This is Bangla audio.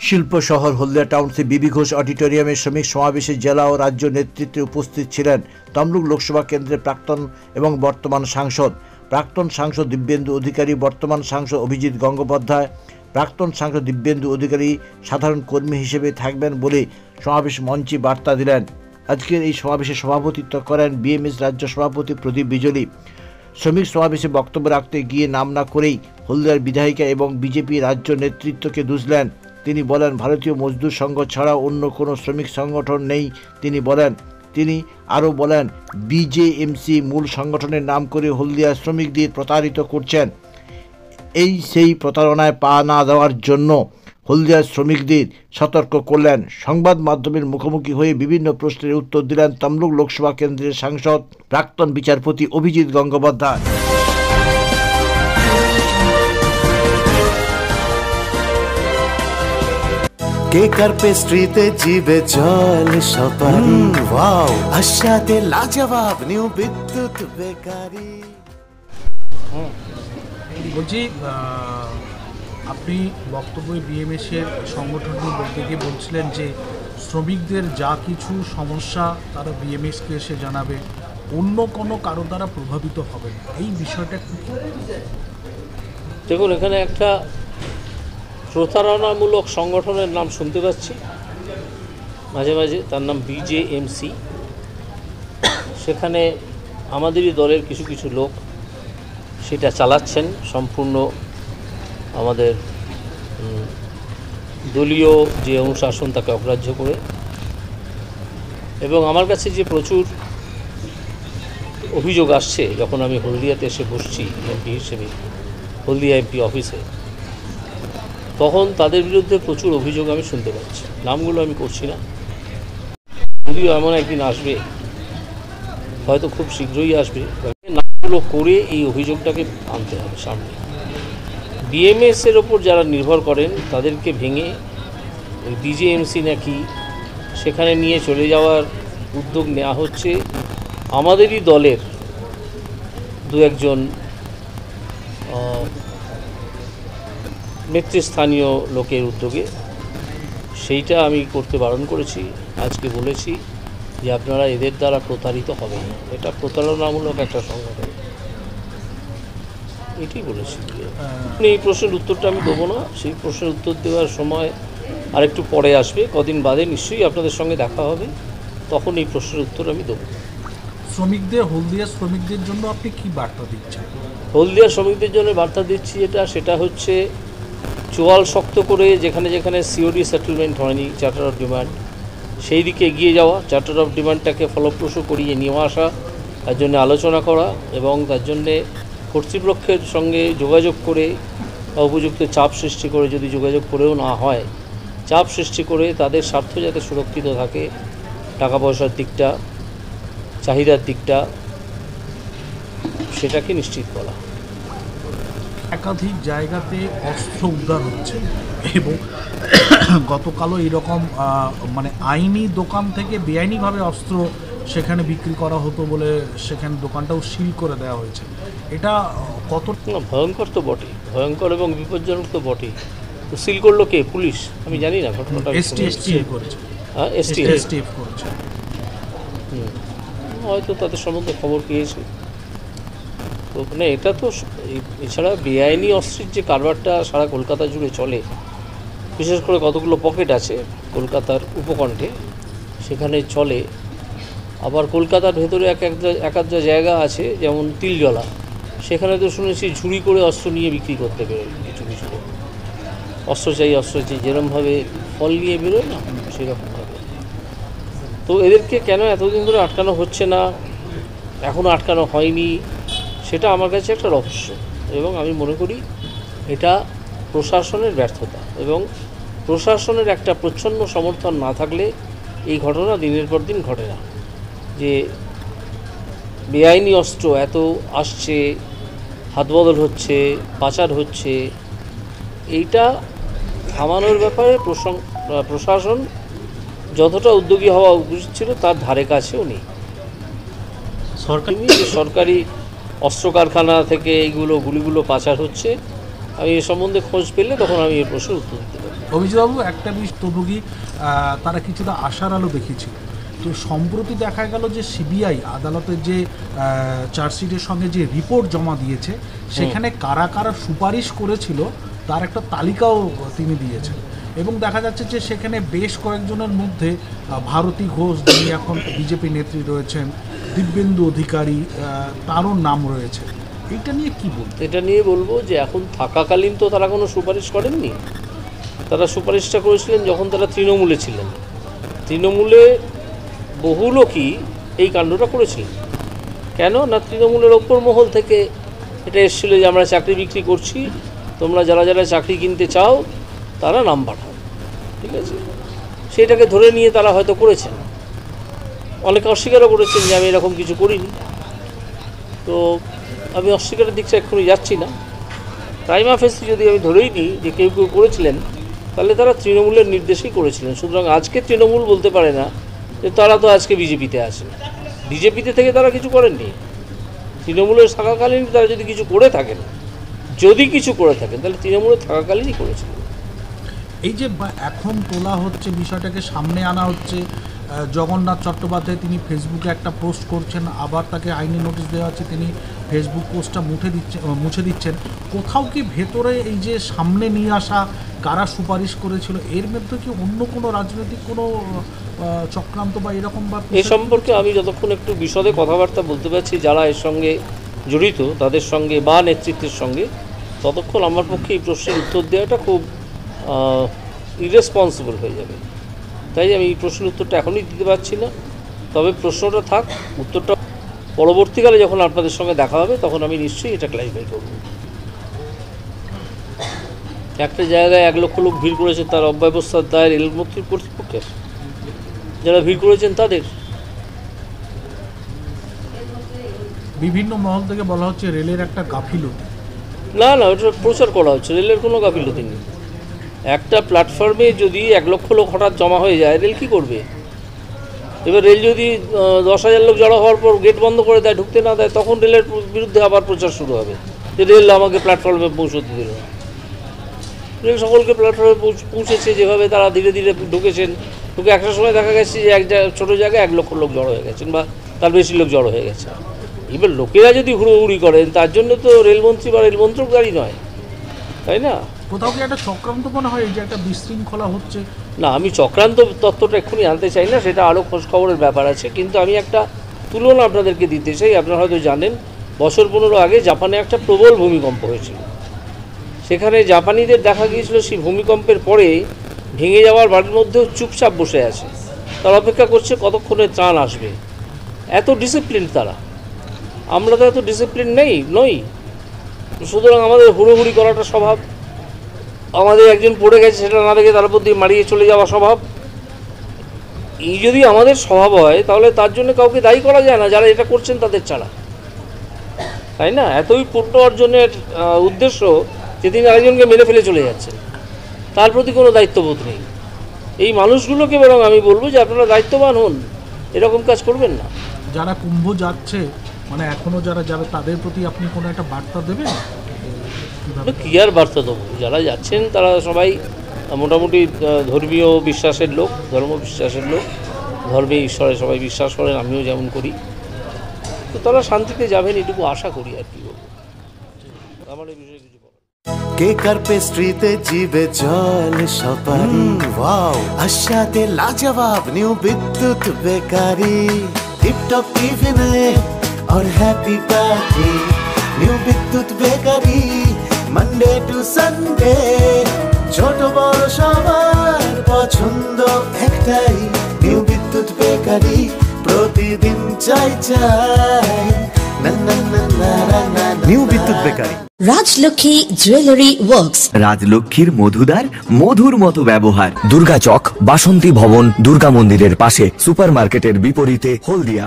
শিল্প শহর হলদিয়া টাউনশিপ বিবি ঘোষ অডিটোরিয়ামে শ্রমিক সমাবেশে জেলা ও রাজ্য নেতৃত্বে উপস্থিত ছিলেন তমলুক লোকসভা কেন্দ্রের প্রাক্তন এবং বর্তমান সাংসদ, প্রাক্তন সাংসদ দিব্যেন্দু অধিকারী, বর্তমান সাংসদ অভিজিৎ গঙ্গোপাধ্যায়। প্রাক্তন সাংসদ দিব্যেন্দু অধিকারী সাধারণ কর্মী হিসেবে থাকবেন বলে সমাবেশ মঞ্চে বার্তা দিলেন। আজকের এই সমাবেশে সভাপতিত্ব করেন বিএমএস রাজ্য সভাপতি প্রদীপ বিজলি। শ্রমিক সমাবেশে বক্তব্য রাখতে গিয়ে নাম না করেই হলদিয়ার বিধায়িকা এবং বিজেপি রাজ্য নেতৃত্বকে দুষলেন। তিনি বলেন, ভারতীয় মজদুর সংঘ ছাড়া অন্য কোনো শ্রমিক সংগঠন নেই। তিনি আরও বলেন, বিজেএমসি মূল সংগঠনের নাম করে হলদিয়ার শ্রমিকদের প্রতারিত করছেন। সেই প্রতারণায় পা না দেওয়ার জন্য হলদিয়ার শ্রমিকদের সতর্ক করলেন। সংবাদ মাধ্যমের মুখোমুখি হয়ে বিভিন্ন প্রশ্নের উত্তর দিলেন তমলুক লোকসভা কেন্দ্রের সাংসদ, প্রাক্তন বিচারপতি অভিজিৎ গঙ্গোপাধ্যায়। কেকার পেস্ট্রিতে জিবে জল সপারি, ওয়াও আশাতে লাজবাব নিউ বিদ্যুৎ বেকারি। বলছি, আপনি বক্তব্যে বিএমএসের সংগঠনটি বলতে গিয়ে বলছিলেন যে শ্রমিকদের যা কিছু সমস্যা তারা বিএমএসকে এসে জানাবে, অন্য কোনো কারো দ্বারা প্রভাবিত হবে না, এই বিষয়টা কি? দেখুন, এখানে একটা প্রতারণামূলক সংগঠনের নাম শুনতে পাচ্ছি মাঝে মাঝে, তার নাম বিজেএমসি। সেখানে আমাদেরই দলের কিছু কিছু লোক সেটা চালাচ্ছেন সম্পূর্ণ আমাদের দলীয় যে অনুশাসন তাকে অগ্রাহ্য করে। এবং আমার কাছে যে প্রচুর অভিযোগ আসছে যখন আমি হলদিয়াতে এসে বসছি এমপি হিসেবে, হলদিয়া এমপি অফিসে, তখন তাদের বিরুদ্ধে প্রচুর অভিযোগ আমি শুনতে পাচ্ছি। নামগুলো আমি করছি না, যদিও এমন একদিন আসবে, হয়তো খুব শীঘ্রই আসবে, নামগুলো করে এই অভিযোগটাকে আনতে হবে সামনে। বিএমএসের ওপর যারা নির্ভর করেন তাদেরকে ভেঙে ওই বিজেএমসি নাকি সেখানে নিয়ে চলে যাওয়ার উদ্যোগ নেওয়া হচ্ছে আমাদেরই দলের দু একজন নেতৃস্থানীয় লোকের উদ্যোগে। সেইটা আমি করতে বারণ করেছি, আজকে বলেছি যে আপনারা এদের দ্বারা প্রতারিত হবেন না, এটা প্রতারণামূলক একটা সংগঠন, এটাই বলেছি। এই প্রশ্নের উত্তরটা আমি দেবো না, সেই প্রশ্নের উত্তর দেওয়ার সময় আরেকটু পরে আসবে, কদিন বাদে নিশ্চয়ই আপনাদের সঙ্গে দেখা হবে, তখন এই প্রশ্নের উত্তর আমি দেবো। হলদিয়া শ্রমিকদের জন্য আপনি কি বার্তা দিচ্ছেন? হলদিয়া শ্রমিকদের জন্য বার্তা দিচ্ছি সেটা হচ্ছে চোয়াল শক্ত করে যেখানে যেখানে সিওডি সেটেলমেন্ট হয়নি, চার্টার অফ ডিমান্ড, সেই দিকে এগিয়ে যাওয়া, চার্টার অফ ডিমান্ডটাকে ফলপ্রসূ করিয়ে নিয়ে আসা, তার জন্য আলোচনা করা এবং তার জন্যে কর্তৃপক্ষের সঙ্গে যোগাযোগ করে বা উপযুক্ত চাপ সৃষ্টি করে, যদি যোগাযোগ করেও না হয়, চাপ সৃষ্টি করে তাদের স্বার্থ যাতে সুরক্ষিত থাকে, টাকা পয়সার দিকটা, চাহিদার দিকটা, সেটাকে নিশ্চিত করা। একাধিক জায়গাতে অস্ত্র উদ্ধার হচ্ছে এবং গতকালও এইরকম আইনি দোকান থেকে বেআইনিভাবে অস্ত্র সেখানে বিক্রি করা হতো বলে সেখানে দোকানটাও সিল করে দেওয়া হয়েছে। এটা কত ভয়ঙ্কর? তো বটেই, ভয়ঙ্কর এবং বিপজ্জনক তো বটেই। তো সিল করলো কে? পুলিশ? আমি জানি না ঘটনাটা। এসটিএফ করেছে। হ্যাঁ, এসটিএফ করেছে। হয়তো তাদের সম্বন্ধে খবর পেয়েছে। তো মানে এটা তো, এছাড়া বেআইনি অস্ত্রের যে কারবারটা সারা কলকাতা জুড়ে চলে, বিশেষ করে কতগুলো পকেট আছে কলকাতার উপকণ্ঠে, সেখানে চলে। আবার কলকাতার ভেতরে এক আধ জায়গা আছে, যেমন তিলজলা, সেখানে তো শুনেছি ঝুড়ি করে অস্ত্র নিয়ে বিক্রি করতে বেরোয় কিছু কিছু লোক। অস্ত্র চাই, যেরকমভাবে ফল নিয়ে বেরোয় না, সেরকমভাবে। তো এদেরকে কেন এতদিন ধরে আটকানো হচ্ছে না, এখনও আটকানো হয়নি, সেটা আমার কাছে একটা রহস্য। এবং আমি মনে করি এটা প্রশাসনের ব্যর্থতা, এবং প্রশাসনের একটা প্রচ্ছন্ন সমর্থন না থাকলে এই ঘটনা দিনের পর দিন ঘটে না। যে বেআইনি অস্ত্র এত আসছে, হাতবদল হচ্ছে, পাচার হচ্ছে, এইটা থামানোর ব্যাপারে প্রশাসন যতটা উদ্যোগী হওয়া উচিত ছিল তার ধারে কাছেও নেই। সরকারি অস্ত্র কারখানা থেকে এইগুলো গুলিগুলো পাচার হচ্ছে, আমি এ সম্বন্ধে খোঁজ পেলে তখন আমি এই প্রশ্নের উত্তর দিতে পারি। অভিজিৎবাবু, একটা ভুক্তভোগী তারা কিছুটা আশার আলো দেখিয়েছিল, তো সম্প্রতি দেখা গেল যে সিবিআই আদালতের যে চার্জশিটের সঙ্গে যে রিপোর্ট জমা দিয়েছে সেখানে কারা কারা সুপারিশ করেছিল তার একটা তালিকাও তিনি দিয়েছেন, এবং দেখা যাচ্ছে যে সেখানে বেশ কয়েকজনের মধ্যে ভারতী ঘোষ, যিনি এখন বিজেপি নেত্রী রয়েছেন, দিব্যেন্দু অধিকারী, তারও নাম রয়েছে। এটা নিয়ে কি বলবো? এটা নিয়ে বলবো যে এখন থাকাকালীন তো তারা কোনো সুপারিশ করেননি। তারা সুপারিশটা করেছিলেন যখন তারা তৃণমূলে ছিলেন। তৃণমূলে বহু লোকই এই কাণ্ডটা করেছিলেন। কেন না, তৃণমূলের ওপর মহল থেকে এটা এসেছিল যে আমরা চাকরি বিক্রি করছি, তোমরা যারা যারা চাকরি কিনতে চাও তারা নাম পাঠাও, ঠিক আছে। সেটাকে ধরে নিয়ে তারা হয়তো করেছেন, অনেকে অস্বীকারও করেছেন যে আমি এরকম কিছু করিনি। তো আমি অস্বীকারের দিকটা এক্ষুনি যাচ্ছি না। প্রাইমা ফেসি যদি আমি ধরেই নিই যে কেউ কেউ করেছিলেন, তাহলে তারা তৃণমূলের নির্দেশেই করেছিলেন। সুতরাং আজকে তৃণমূল বলতে পারে না যে তারা তো আজকে বিজেপিতে আছে। বিজেপিতে থেকে তারা কিছু করেননি। তৃণমূলের থাকাকালীন তারা যদি কিছু করে থাকেন তাহলে তৃণমূলে থাকাকালীনই করেছিলেন। এই যে এখন তোলা হচ্ছে, বিষয়টাকে সামনে আনা হচ্ছে, জগন্নাথ চট্টোপাধ্যায় তিনি ফেসবুকে একটা পোস্ট করছেন, আবার তাকে আইনি নোটিশ দেওয়া হচ্ছে, তিনি ফেসবুক পোস্টটা মুছে দিচ্ছেন। কোথাও কি ভেতরে এই যে সামনে নিয়ে আসা কারা সুপারিশ করেছিল, এর মধ্যে কি অন্য কোনো রাজনৈতিক কোনো চক্রান্ত বা এরকম বা এ সম্পর্কে আমি যতক্ষণ একটু বিশদে কথাবার্তা বলতে পারছি যারা এর সঙ্গে জড়িত তাদের সঙ্গে বা নেতৃত্বের সঙ্গে, ততক্ষণ আমার পক্ষে এই প্রশ্নের উত্তর দেওয়াটা খুব ইরেসপন্সিবল হয়ে যাবে। তাই আমি এই প্রশ্নের উত্তরটা এখনই দিতে পারছি না। তবে প্রশ্নটা থাক, উত্তরটা পরবর্তীকালে যখন আপনাদের সঙ্গে দেখা হবে তখন আমি নিশ্চয়ই এটা ক্লারিফাই করব। একটা জায়গায় 1 লক্ষ লোক ভিড় করেছে, তার অব্যবস্থার দায় রেলমন্ত্রীর কর্তৃপক্ষের, যারা ভিড় করেছেন তাদের। বিভিন্ন মহল থেকে বলা হচ্ছে রেলের একটা গাফিলতি। না, ওটা প্রচার করা হচ্ছে, রেলের কোনো গাফিলতি নেই। একটা প্ল্যাটফর্মে যদি 1 লক্ষ লোক হঠাৎ জমা হয়ে যায়, রেল কী করবে? এবার রেল যদি 10,000 লোক জড়ো হওয়ার পর গেট বন্ধ করে দেয়, ঢুকতে না দেয়, তখন রেলের বিরুদ্ধে আবার প্রচার শুরু হবে যে রেল আমাকে প্ল্যাটফর্মে পৌঁছতে দিল না। রেল সকলকে প্ল্যাটফর্মে পৌঁছেছে, যেভাবে তারা ধীরে ধীরে ঢুকে একটা সময় দেখা গেছে যে ছোটো জায়গায় 1 লক্ষ লোক জড়ো হয়ে গেছেন বা তার বেশি লোক জড়ো হয়ে গেছে। এবার লোকেরা যদি হুড়োহুড়ি করেন, তার জন্য তো রেলমন্ত্রী বা রেলমন্ত্রক দায়ী নয়, তাই না? কোথাও কি একটা চক্রান্ত মনে হয় যে একটা বিশৃঙ্খলা হচ্ছে? না, আমি চক্রান্ত তত্ত্বটা এক্ষুনি আনতে চাই না, সেটা আরও খোঁজখবরের ব্যাপার আছে। কিন্তু আমি একটা তুলনা আপনাদেরকে দিতে চাই। আপনারা হয়তো জানেন, বছর 15 আগে জাপানে একটা প্রবল ভূমিকম্প হয়েছিল। সেখানে জাপানিদের দেখা গিয়েছিল সেই ভূমিকম্পের পরে ভেঙে যাওয়ার বাড়ির মধ্যেও চুপচাপ বসে আছে, তারা অপেক্ষা করছে কতক্ষণে ত্রাণ আসবে। এত ডিসিপ্লিন তারা। আমরা তো এত ডিসিপ্লিন নই। সুতরাং আমাদের হুড়োহুড়ি করাটা স্বভাব। আমাদের একজন পড়ে গেছে সেটা না দেখে তার উপর দিয়ে মারিয়ে চলে যাওয়া স্বভাব। এই যদি আমাদের স্বভাব হয়, তাহলে তার জন্য কাউকে দায়ী করা যায় না যারা এটা করছেন তাদের ছাড়া, তাই না? এতই পূর্ণ অর্জনের উদ্দেশ্য যে তিনি আরেকজনকে মেরে ফেলে চলে যাচ্ছেন, তার প্রতি কোনো দায়িত্ববোধ নেই। এই মানুষগুলোকে বরং আমি বলবো যে আপনারা দায়িত্ববান হন, এরকম কাজ করবেন না। যারা কুম্ভ যাচ্ছে, মানে এখনও যারা যাবে, তাদের প্রতি আপনি কোনো একটা বার্তা দেবেন? কী আর বার্তা দেবো? যারা যাচ্ছেন তারা সবাই মোটামুটি ধর্মীয় বিশ্বাসের লোক, ধর্মে ঈশ্বরে সবাই বিশ্বাস করেন, আমিও যেমন করি। তো তারা শান্তিতে যাবেন, এটুকু আশা করি। আর কি বলবো, আমার এই বিষয়ে কিছু বলার। কেকার পেস্ট্রিতে জিবে জল সপারি, ওয়াও আশাতে লাজবাব নিউ বিদ্যুৎ বেকারি, টিপটপ টিফিনে और हैप्पी पार्टी, নিউ বিদ্যুৎ বেকারি, মানডে টু সানডে, ছোট বড় সবার পছন্দ একটাই, নিউ বিদ্যুৎ বেকারি, প্রতিদিন চাই না না না না। নিউ বিদ্যুৎ বেকারি। রাজলক্ষ্মী জুয়েলারি ওয়ার্কস, রাজলক্ষ্মীর মধুদার মধুর মতো ব্যবহার। দুর্গা চক, বাসন্তী ভবন, দুর্গা মন্দিরের পাশে, সুপারমার্কেটের বিপরীতে, হলদিয়া।